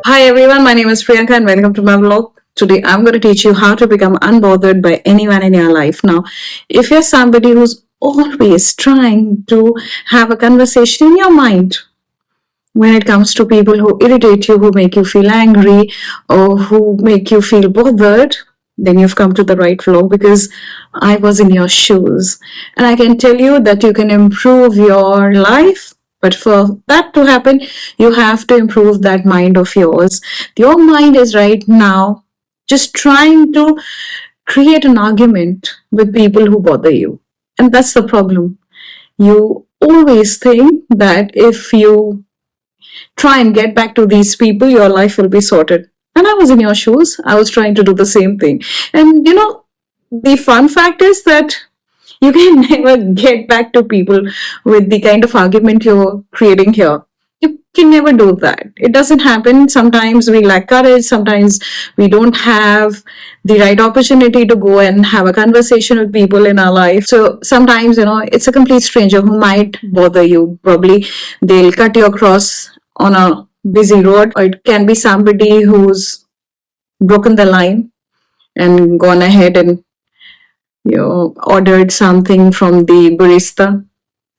Hi everyone, my name is Priyanka and welcome to my vlog. Today I'm going to teach you how to become unbothered by anyone in your life. Now, if you're somebody who's always trying to have a conversation in your mind when it comes to people who irritate you, who make you feel angry, or who make you feel bothered, then you've come to the right vlog because I was in your shoes. And I can tell you that you can improve your life. But for that to happen, you have to improve that mind of yours. Your mind is right now just trying to create an argument with people who bother you. And that's the problem. You always think that if you try and get back to these people, your life will be sorted. And I was in your shoes. I was trying to do the same thing. And the fun fact is that you can never get back to people with the kind of argument you're creating here. You can never do that. It doesn't happen. Sometimes we lack courage. Sometimes we don't have the right opportunity to go and have a conversation with people in our life. So sometimes, it's a complete stranger who might bother you. Probably they'll cut you across on a busy road, or it can be somebody who's broken the line and gone ahead and ordered something from the barista.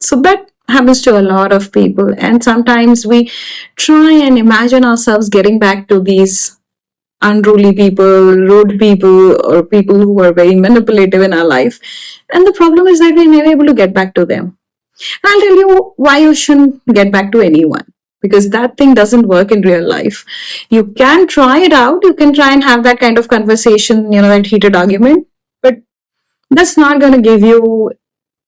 So that happens to a lot of people. And sometimes we try and imagine ourselves getting back to these unruly people, rude people, or people who are very manipulative in our life. And the problem is that we're never able to get back to them. And I'll tell you why you shouldn't get back to anyone. Because that thing doesn't work in real life. You can try it out. You can try and have that kind of conversation, that heated argument. But that's not going to give you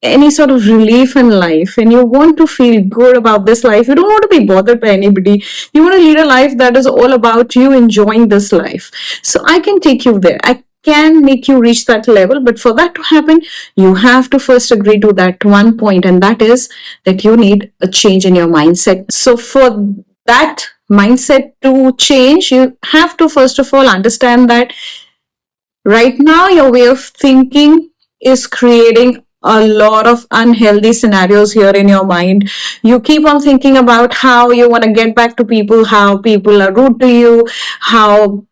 any sort of relief in life, and you want to feel good about this life. You don't want to be bothered by anybody. You want to lead a life that is all about you enjoying this life. So I can take you there. I can make you reach that level, but for that to happen, you have to first agree to that one point, and that is that you need a change in your mindset. So for that mindset to change, you have to first of all understand that right now your way of thinking is creating a lot of unhealthy scenarios here in your mind. You keep on thinking about how you want to get back to people, how people are rude to you, how,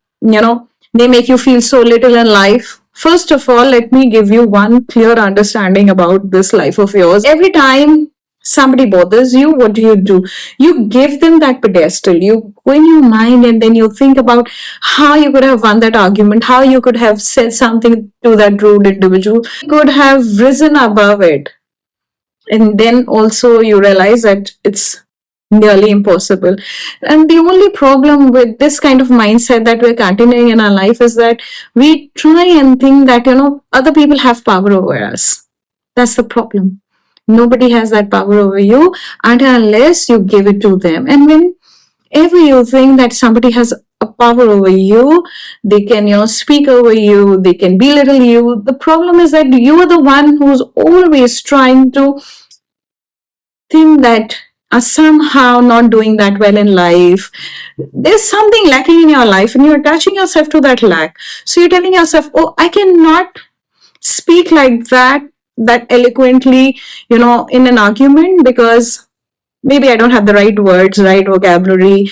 they make you feel so little in life. First of all, let me give you one clear understanding about this life of yours. Every time somebody bothers you, what do? You give them that pedestal. You go in your mind and then you think about how you could have won that argument, how you could have said something to that rude individual, you could have risen above it. And then also you realize that it's nearly impossible. And the only problem with this kind of mindset that we're continuing in our life is that we try and think that, other people have power over us. That's the problem. Nobody has that power over you until unless you give it to them. And whenever you think that somebody has a power over you, they can, speak over you, they can belittle you. The problem is that you are the one who's always trying to think that are somehow not doing that well in life. There's something lacking in your life, and you're attaching yourself to that lack. So you're telling yourself, oh, I cannot speak like that eloquently, in an argument because maybe I don't have the right words, right vocabulary.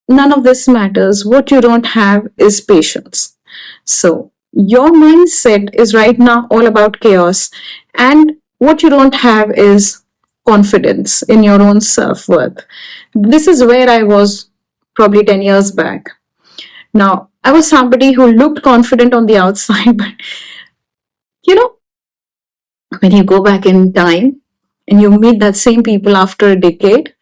None of this matters. What you don't have is patience. So your mindset is right now all about chaos, and what you don't have is confidence in your own self-worth. This is where I was probably 10 years back. Now, I was somebody who looked confident on the outside, but when you go back in time and you meet that same people after a decade,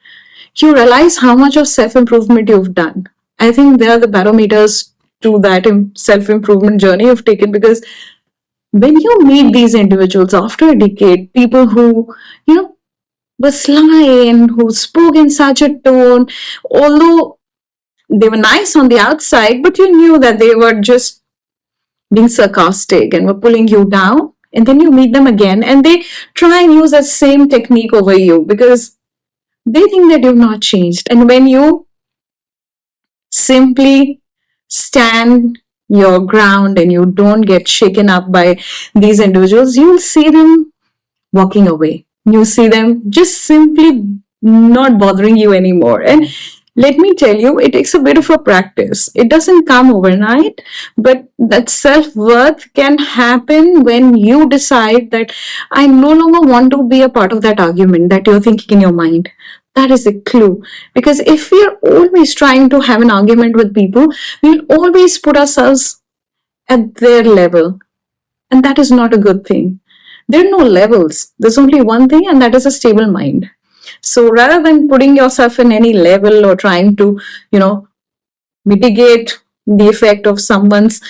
you realize how much of self-improvement you've done. I think they are the barometers to that self-improvement journey you've taken, because when you meet these individuals after a decade, people who, were sly and who spoke in such a tone, although they were nice on the outside, but you knew that they were just being sarcastic and were pulling you down. And then you meet them again and they try and use that same technique over you because they think that you've not changed. And when you simply stand your ground and you don't get shaken up by these individuals, you'll see them walking away. You see them just simply not bothering you anymore. And Let me tell you, it takes a bit of a practice. It doesn't come overnight, but that self worth can happen when you decide that I no longer want to be a part of that argument that you're thinking in your mind. That is the clue. Because if we are always trying to have an argument with people, we'll always put ourselves at their level. And that is not a good thing. There are no levels. There's only one thing, and that is a stable mind. So rather than putting yourself in any level or trying to, mitigate the effect of someone's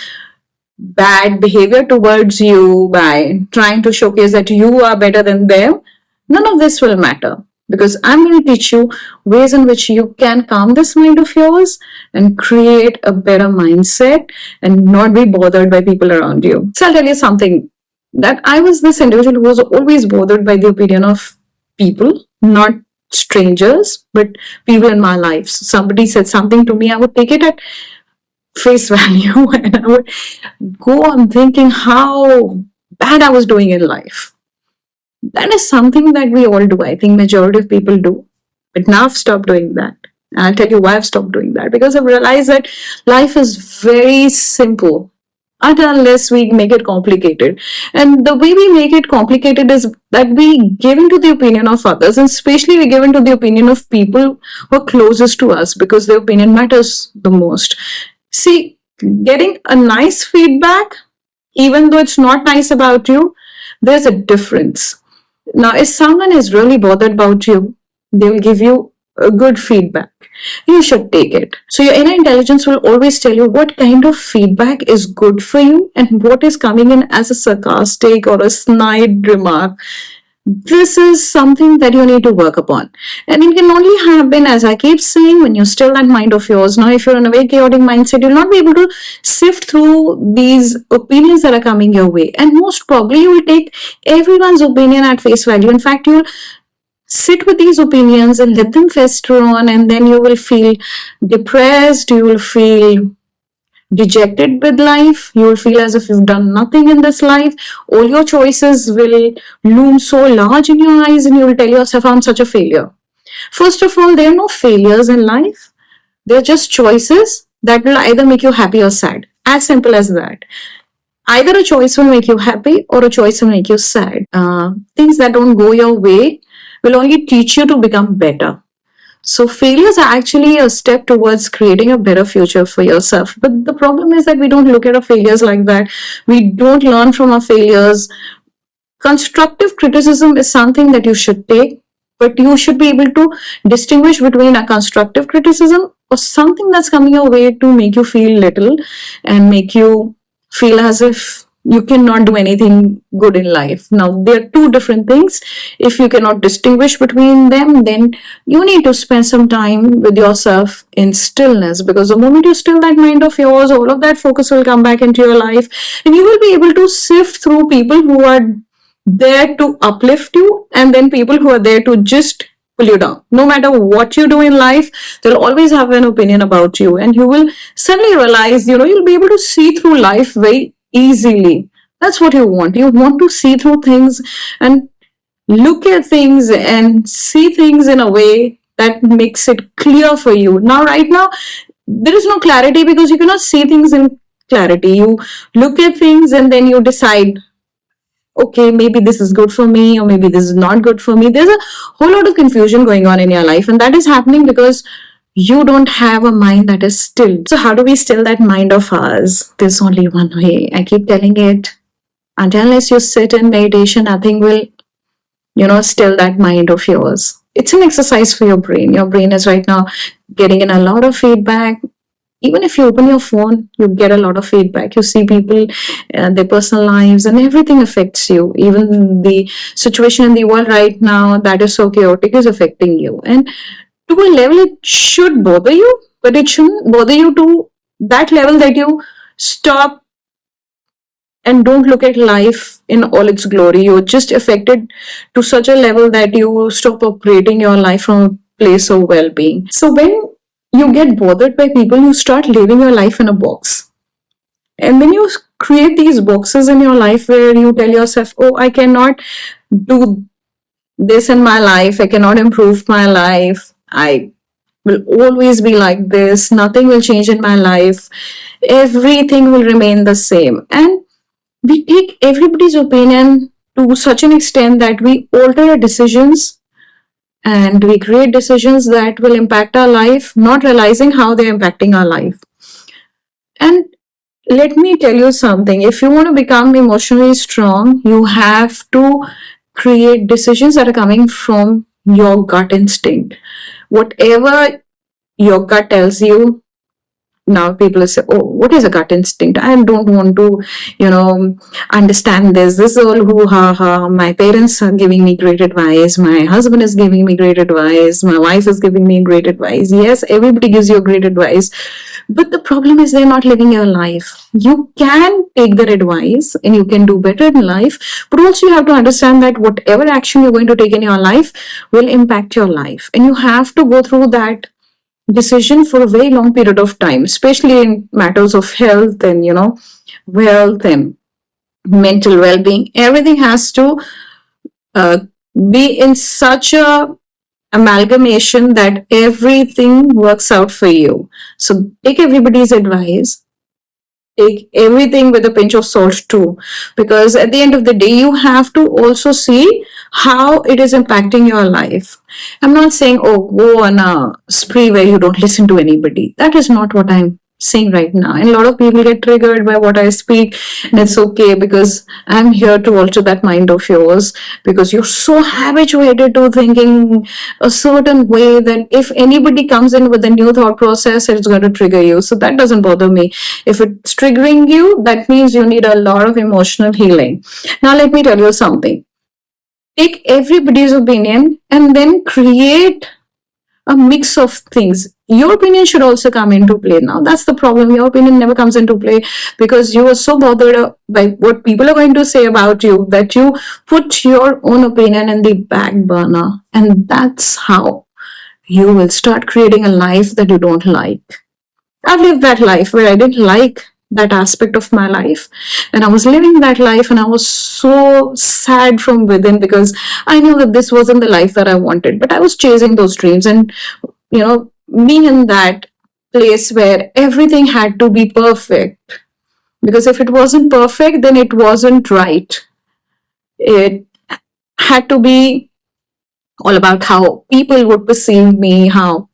bad behavior towards you by trying to showcase that you are better than them, none of this will matter. Because I'm going to teach you ways in which you can calm this mind of yours and create a better mindset and not be bothered by people around you. So I'll tell you something, that I was this individual who was always bothered by the opinion of people, not strangers, but people in my life. So somebody said something to me, I would take it at face value and I would go on thinking how bad I was doing in life. That is something that we all do. I think majority of people do. But now I've stopped doing that. And I'll tell you why I've stopped doing that. Because I've realized that life is very simple unless we make it complicated. And the way we make it complicated is that we give into the opinion of others, and especially we give into the opinion of people who are closest to us, because their opinion matters the most. See, getting a nice feedback, even though it's not nice about you, there's a difference. Now, if someone is really bothered about you, they will give you a good feedback. You should take it. So your inner intelligence will always tell you what kind of feedback is good for you and what is coming in as a sarcastic or a snide remark. This is something that you need to work upon. And it can only happen, as I keep saying, when you still that mind of yours. Now, if you're in a very chaotic mindset, you'll not be able to sift through these opinions that are coming your way. And most probably, you will take everyone's opinion at face value. In fact, you'll sit with these opinions and let them fester on, and then you will feel depressed, you will feel dejected with life, you will feel as if you've done nothing in this life. All your choices will loom so large in your eyes, and you will tell yourself, I'm such a failure. First of all, there are no failures in life. They're just choices that will either make you happy or sad. As simple as that. Either a choice will make you happy or a choice will make you sad. Things that don't go your way will only teach you to become better. So failures are actually a step towards creating a better future for yourself. But the problem is that we don't look at our failures like that. We don't learn from our failures. Constructive criticism is something that you should take, but you should be able to distinguish between a constructive criticism or something that's coming your way to make you feel little and make you feel as if you cannot do anything good in life. Now, there are two different things. If you cannot distinguish between them, then you need to spend some time with yourself in stillness, because the moment you still that mind of yours, all of that focus will come back into your life, and you will be able to sift through people who are there to uplift you and then people who are there to just pull you down. No matter what you do in life, they'll always have an opinion about you, and you will suddenly realize, you'll be able to see through life very easily. That's what you want. You want to see through things and look at things and see things in a way that makes it clear for you. Now, right now, there is no clarity because you cannot see things in clarity. You look at things and then you decide, okay, maybe this is good for me or maybe this is not good for me. There's a whole lot of confusion going on in your life, and that is happening because you don't have a mind that is still. So how do we still that mind of ours? There's only one way. I keep telling it. Unless you sit in meditation, nothing will, still that mind of yours. It's an exercise for your brain. Your brain is right now getting in a lot of feedback. Even if you open your phone, you get a lot of feedback. You see people, their personal lives, and everything affects you. Even the situation in the world right now that is so chaotic is affecting you. And to a level, it should bother you, but it shouldn't bother you to that level that you stop and don't look at life in all its glory. You're just affected to such a level that you stop operating your life from a place of well-being. So when you get bothered by people, you start living your life in a box. And then you create these boxes in your life where you tell yourself, oh, I cannot do this in my life. I cannot improve my life. I will always be like this. Nothing will change in my life. Everything will remain the same. And we take everybody's opinion to such an extent that we alter our decisions and we create decisions that will impact our life, not realizing how they're impacting our life. And let me tell you something, if you want to become emotionally strong, you have to create decisions that are coming from your gut instinct. Whatever your gut tells you, now people will say, oh, what is a gut instinct? I don't want to, understand this. This is all hoo ha ha. My parents are giving me great advice. My husband is giving me great advice. My wife is giving me great advice. Yes, everybody gives you great advice. But the problem is they're not living your life. You can take their advice and you can do better in life, but also you have to understand that whatever action you're going to take in your life will impact your life. And you have to go through that decision for a very long period of time, especially in matters of health and, wealth and mental well-being. Everything has to uh, be in such a amalgamation that everything works out for you. So take everybody's advice, take everything with a pinch of salt too, because at the end of the day you have to also see how it is impacting your life. I'm not saying, oh, go on a spree where you don't listen to anybody. That is not what I'm saying right now. And a lot of people get triggered by what I speak, and it's okay, because I'm here to alter that mind of yours, because you're so habituated to thinking a certain way that if anybody comes in with a new thought process, it's going to trigger you. So that doesn't bother me. If it's triggering you, that means you need a lot of emotional healing. Now let me tell you something. Take everybody's opinion and then create a mix of things. Your opinion should also come into play. Now that's the problem. Your opinion never comes into play because you are so bothered by what people are going to say about you that you put your own opinion in the back burner. And that's how you will start creating a life that you don't like. I've lived that life where I didn't like that aspect of my life, and I was living that life and I was so sad from within because I knew that this wasn't the life that I wanted, but I was chasing those dreams. And being in that place where everything had to be perfect, because if it wasn't perfect then it wasn't right. It had to be all about how people would perceive me, how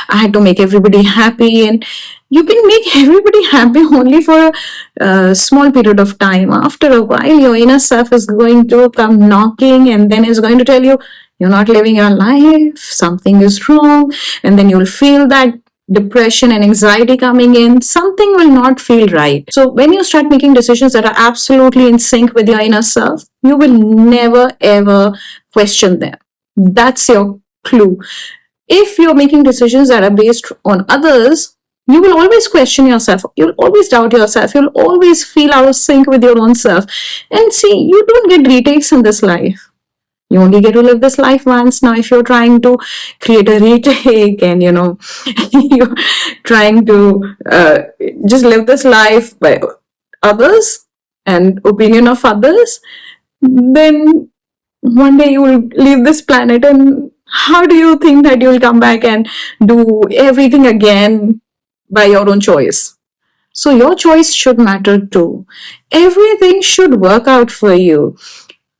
I had to make everybody happy, and you can make everybody happy only for a small period of time. After a while, your inner self is going to come knocking and then is going to tell you, you're not living your life, something is wrong, and then you'll feel that depression and anxiety coming in. Something will not feel right. So when you start making decisions that are absolutely in sync with your inner self, you will never ever question them. That's your clue. If you're making decisions that are based on others, you will always question yourself. You'll always doubt yourself. You'll always feel out of sync with your own self. And see, you don't get retakes in this life. You only get to live this life once. Now, if you're trying to create a retake and, you're trying to just live this life by others and opinion of others, then one day you will leave this planet, and how do you think that you'll come back and do everything again by your own choice? So your choice should matter too. Everything should work out for you.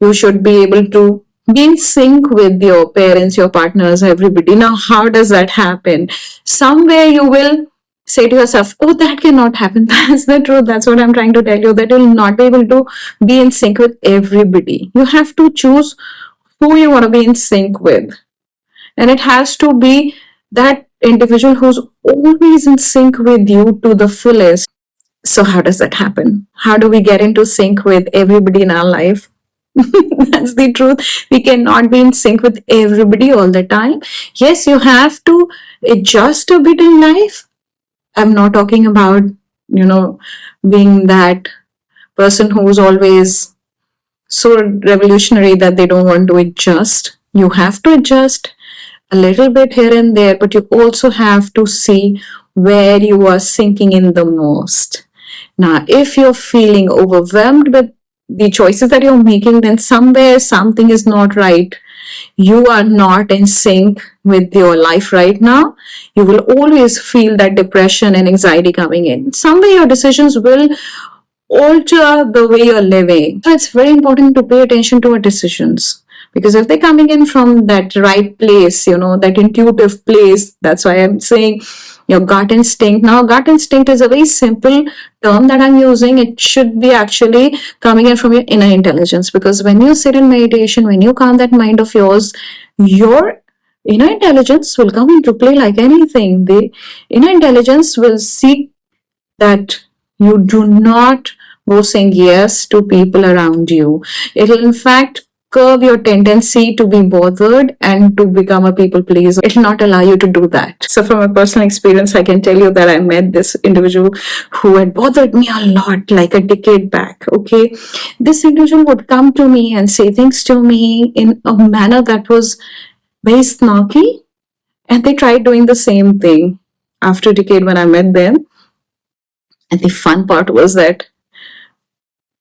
You should be able to be in sync with your parents, your partners, everybody. Now, how does that happen? Somewhere you will say to yourself, oh, that cannot happen. That's the truth. That's what I'm trying to tell you, that you'll not be able to be in sync with everybody. You have to choose who you want to be in sync with. And it has to be that individual who's always in sync with you to the fullest. So how does that happen? How do we get into sync with everybody in our life? That's the truth. We cannot be in sync with everybody all the time. Yes, you have to adjust a bit in life. I'm not talking about, being that person who's always so revolutionary that they don't want to adjust. You have to adjust a little bit here and there, but you also have to see where you are sinking in the most. Now, if you're feeling overwhelmed with the choices that you're making, then somewhere something is not right you are not in sync with your life right now, you will always feel that depression and anxiety coming in. Some way your decisions will alter the way you're living. So it's very important to pay attention to our decisions, because if they're coming in from that right place, that intuitive place, that's why I'm saying your gut instinct. Now, gut instinct is a very simple term that I'm using. It should be actually coming in from your inner intelligence, because when you sit in meditation, when you calm that mind of yours, your inner intelligence will come into play like anything. The inner intelligence will seek that you do not go saying yes to people around you. It'll in fact curb your tendency to be bothered and to become a people pleaser. It'll not allow you to do that. So from a personal experience, I can tell you that I met this individual who had bothered me a lot, like a decade back. Okay. This individual would come to me and say things to me in a manner that was very snarky, and they tried doing the same thing after a decade when I met them. And the fun part was that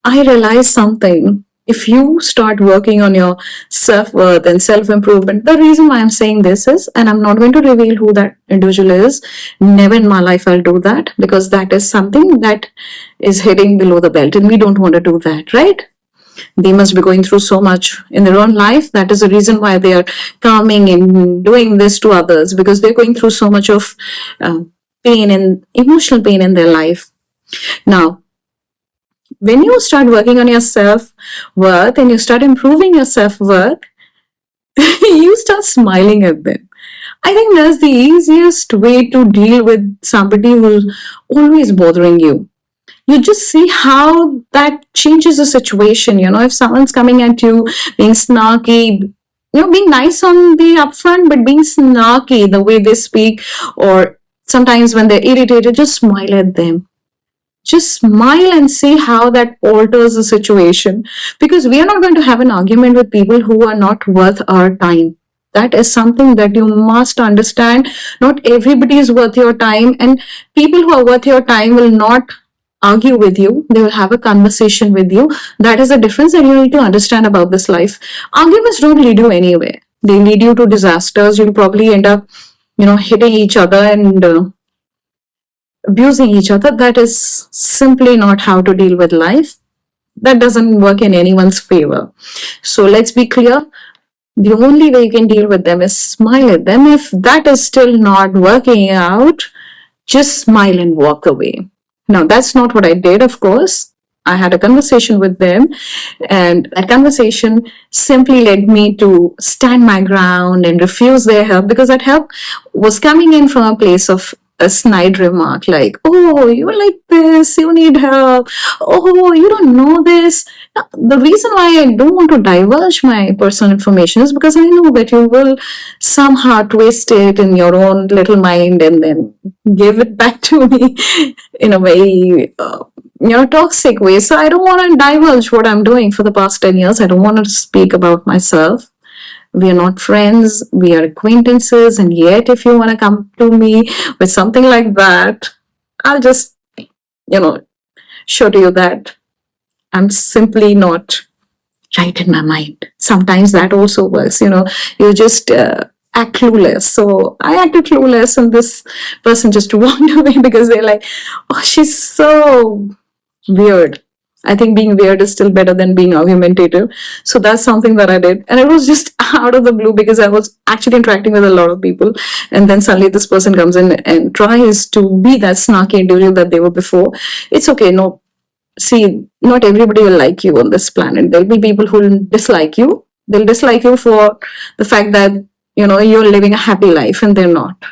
I realized something. If you start working on your self-worth and self-improvement, the reason why I'm saying this is, and I'm not going to reveal who that individual is, never in my life I'll do that, because that is something that is hitting below the belt, and we don't want to do that, right? They must be going through so much in their own life. That is the reason why they are coming and doing this to others, because they're going through so much of pain and emotional pain in their life. Now, when you start working on your self-worth and you start improving your self-worth, you start smiling at them. I think that's the easiest way to deal with somebody who's always bothering you. You just see how that changes the situation. If someone's coming at you being snarky, being nice on the upfront, but being snarky the way they speak, or sometimes when they're irritated, just smile at them. Just smile and see how that alters the situation, because we are not going to have an argument with people who are not worth our time. That is something that you must understand. Not everybody is worth your time, and people who are worth your time will not argue with you. They will have a conversation with you. That is the difference that you need to understand about this life. Arguments don't lead you anywhere. They lead you to disasters. You'll probably end up hitting each other and abusing each other. That is simply not how to deal with life. That doesn't work in anyone's favor. So let's be clear. The only way you can deal with them is smile at them. If that is still not working out, just smile and walk away. Now, that's not what I did, of course. I had a conversation with them, and that conversation simply led me to stand my ground and refuse their help, because that help was coming in from a place of a snide remark like, oh, you're like this, you need help, oh, you don't know this. Now, the reason why I don't want to divulge my personal information is because I know that you will somehow twist it in your own little mind and then give it back to me in a very toxic way. So I don't want to divulge what I'm doing for the past 10 years. I don't want to speak about myself. We are not friends, we are acquaintances, and yet if you want to come to me with something like that, I'll just, show to you that I'm simply not right in my mind. Sometimes that also works, you just act clueless. So I acted clueless, and this person just walked away because they're like, oh, she's so weird. I think being weird is still better than being argumentative. So that's something that I did. And it was just out of the blue, because I was actually interacting with a lot of people. And then suddenly this person comes in and tries to be that snarky individual that they were before. It's okay. No, see, not everybody will like you on this planet. There'll be people who will dislike you. They'll dislike you for the fact that, you're living a happy life and they're not.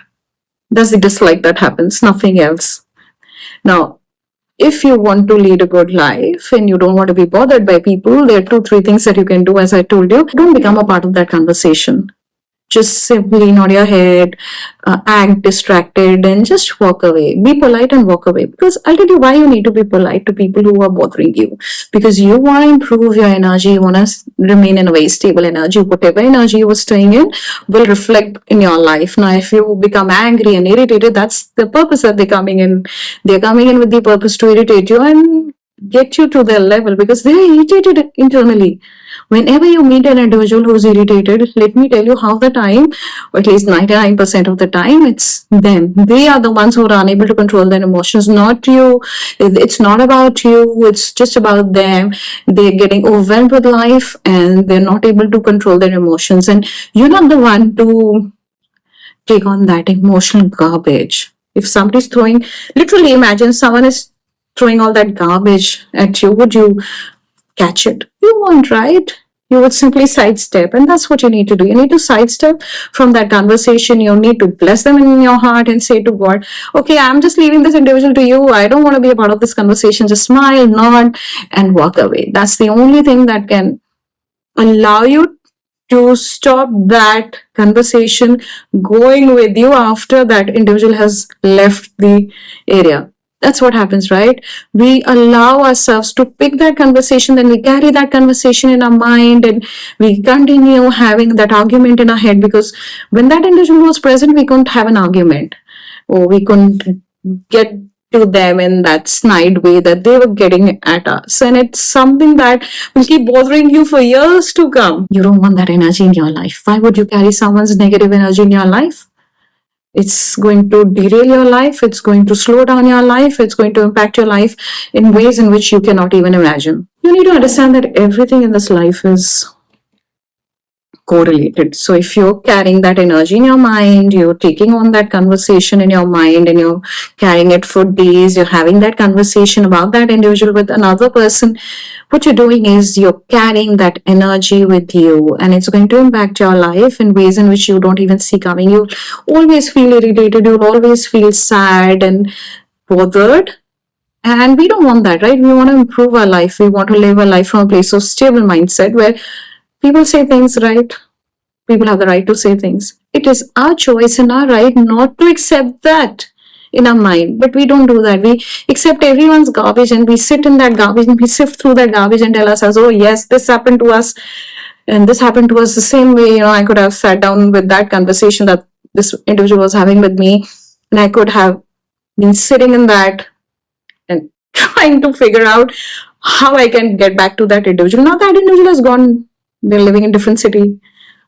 That's the dislike that happens, nothing else. Now, if you want to lead a good life and you don't want to be bothered by people, there are 2-3 things that you can do. As I told you, don't become a part of that conversation. Just simply nod your head, act distracted, and just walk away. Be polite and walk away. Because I'll tell you why you need to be polite to people who are bothering you. Because you want to improve your energy, you want to remain in a very stable energy. Whatever energy you were staying in will reflect in your life. Now, if you become angry and irritated, that's the purpose that they're coming in. They're coming in with the purpose to irritate you, and get you to their level because they're irritated internally. Whenever you meet an individual who's irritated, let me tell you, half the time, or at least 99% of the time, it's them. They are the ones who are unable to control their emotions, not you. It's not about you, it's just about them. They're getting overwhelmed with life and they're not able to control their emotions. And you're not the one to take on that emotional garbage. If somebody's throwing, literally imagine someone is throwing all that garbage at you, would you catch it? You won't, right? You would simply sidestep, and that's what you need to do. You need to sidestep from that conversation. You need to bless them in your heart and say to God, okay, I'm just leaving this individual to you. I don't want to be a part of this conversation. Just smile, nod, and walk away. That's the only thing that can allow you to stop that conversation going with you after that individual has left the area. That's what happens, right? We allow ourselves to pick that conversation, then we carry that conversation in our mind and we continue having that argument in our head because when that individual was present, we couldn't have an argument or we couldn't get to them in that snide way that they were getting at us. And it's something that will keep bothering you for years to come. You don't want that energy in your life. Why would you carry someone's negative energy in your life? It's going to derail your life. It's going to slow down your life. It's going to impact your life in ways in which you cannot even imagine. You need to understand that everything in this life is correlated. So if you're carrying that energy in your mind, you're taking on that conversation in your mind and you're carrying it for days, you're having that conversation about that individual with another person, what you're doing is you're carrying that energy with you and it's going to impact your life in ways in which you don't even see coming. You'll always feel irritated, you'll always feel sad and bothered. And we don't want that, right? We want to improve our life. We want to live a life from a place of stable mindset where people say things, right? People have the right to say things. It is our choice and our right not to accept that in our mind. But we don't do that. We accept everyone's garbage and we sit in that garbage and we sift through that garbage and tell ourselves, oh, yes, this happened to us. And this happened to us the same way. You know, I could have sat down with that conversation that this individual was having with me. And I could have been sitting in that and trying to figure out how I can get back to that individual. Now that individual is gone. They're living in a different city.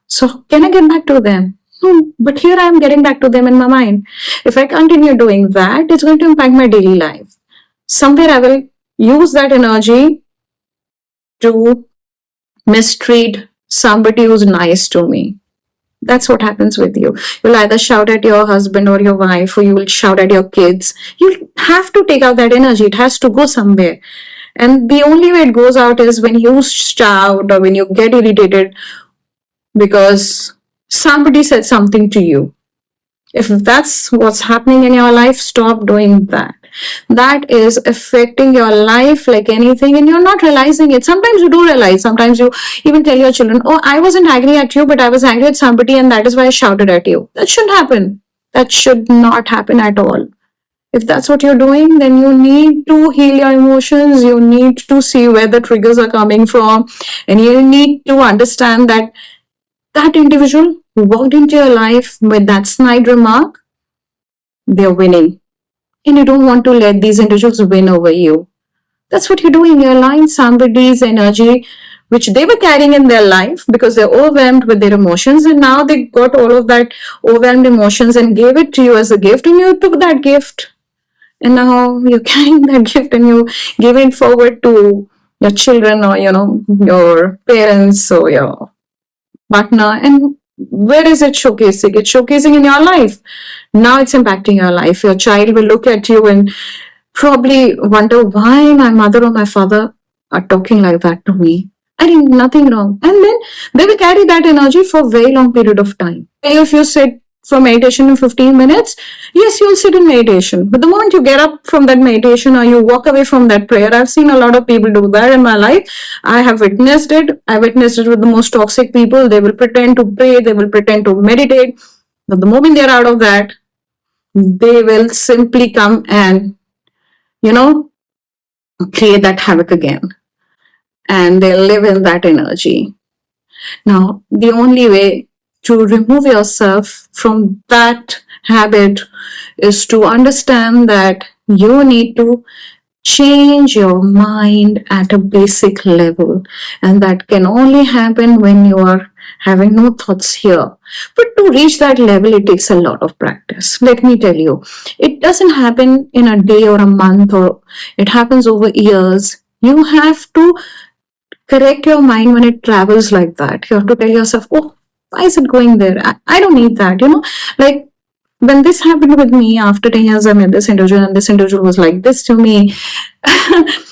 So can I get back to them? No, but here I am getting back to them in my mind. If I continue doing that, it's going to impact my daily life. Somewhere I will use that energy to mistreat somebody who's nice to me. That's what happens with you. You'll either shout at your husband or your wife, or you will shout at your kids. You have to take out that energy. It has to go somewhere. And the only way it goes out is when you shout or when you get irritated because somebody said something to you. If that's what's happening in your life, stop doing that. That is affecting your life like anything, and you're not realizing it. Sometimes you do realize, sometimes you even tell your children, oh, I wasn't angry at you, but I was angry at somebody, and that is why I shouted at you. That shouldn't happen. That should not happen at all. If that's what you're doing, then you need to heal your emotions. You need to see where the triggers are coming from. And you need to understand that that individual who walked into your life with that snide remark, they're winning. And you don't want to let these individuals win over you. That's what you're doing. You're allowing somebody's energy, which they were carrying in their life because they're overwhelmed with their emotions. And now they got all of that overwhelmed emotions and gave it to you as a gift. And you took that gift. And now you're carrying that gift and you give it forward to your children or, your parents or your partner. And where is it showcasing? It's showcasing in your life. Now it's impacting your life. Your child will look at you and probably wonder why my mother or my father are talking like that to me. I did nothing wrong. And then they will carry that energy for a very long period of time. If you sit for meditation in 15 minutes, yes, you'll sit in meditation. But the moment you get up from that meditation or you walk away from that prayer, I've seen a lot of people do that in my life. I have witnessed it. I witnessed it with the most toxic people. They will pretend to pray. They will pretend to meditate. But the moment they're out of that, they will simply come and, create that havoc again. And they'll live in that energy. Now, the only way to remove yourself from that habit is to understand that you need to change your mind at a basic level, and that can only happen when you are having no thoughts here. But to reach that level, it takes a lot of practice. Let me tell you, it doesn't happen in a day or a month, or it happens over years. You have to correct your mind when it travels like that. You have to tell yourself, oh, why is it going there? I don't need that, like when this happened with me after 10 years, I met this individual, and this individual was like this to me. I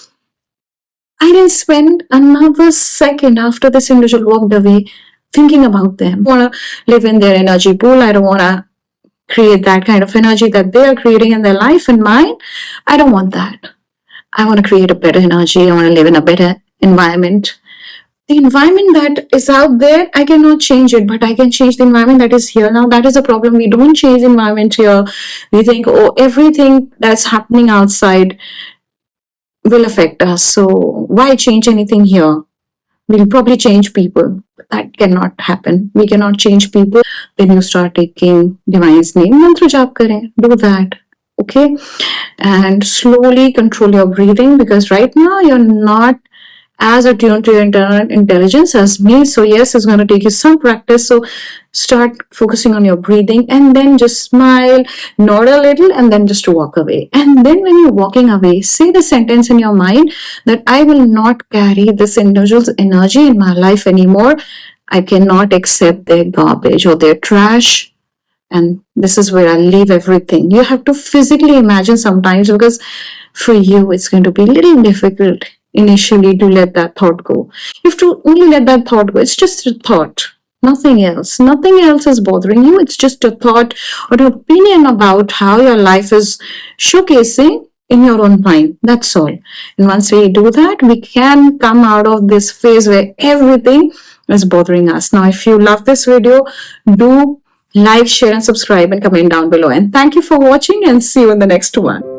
didn't spend another second after this individual walked away thinking about them. I want to live in their energy pool. I don't want to create that kind of energy that they are creating in their life and mine. I don't want that. I want to create a better energy. I want to live in a better environment. The environment that is out there, I cannot change it, but I can change the environment that is here now. That is a problem. We don't change the environment here. We think, oh, everything that's happening outside will affect us. So why change anything here? We'll probably change people. That cannot happen. We cannot change people. Then you start taking Divine's name. Mantra jap kare. Do that. Okay? And slowly control your breathing, because right now you're not as attuned to your internal intelligence as me. So yes, it's going to take you some practice. So start focusing on your breathing, and then just smile, nod a little, and then just walk away. And then when you're walking away, say the sentence in your mind that I will not carry this individual's energy in my life anymore. I cannot accept their garbage or their trash. And this is where I leave everything. You have to physically imagine sometimes, because for you it's going to be a little difficult initially to let that thought go. You have to only let that thought go. It's just a thought, nothing else. Nothing else is bothering you. It's just a thought or an opinion about how your life is showcasing in your own mind. That's all. And once we do that, we can come out of this phase where everything is bothering us. Now, if you love this video, do like, share, and subscribe, and comment down below. And thank you for watching, and see you in the next one.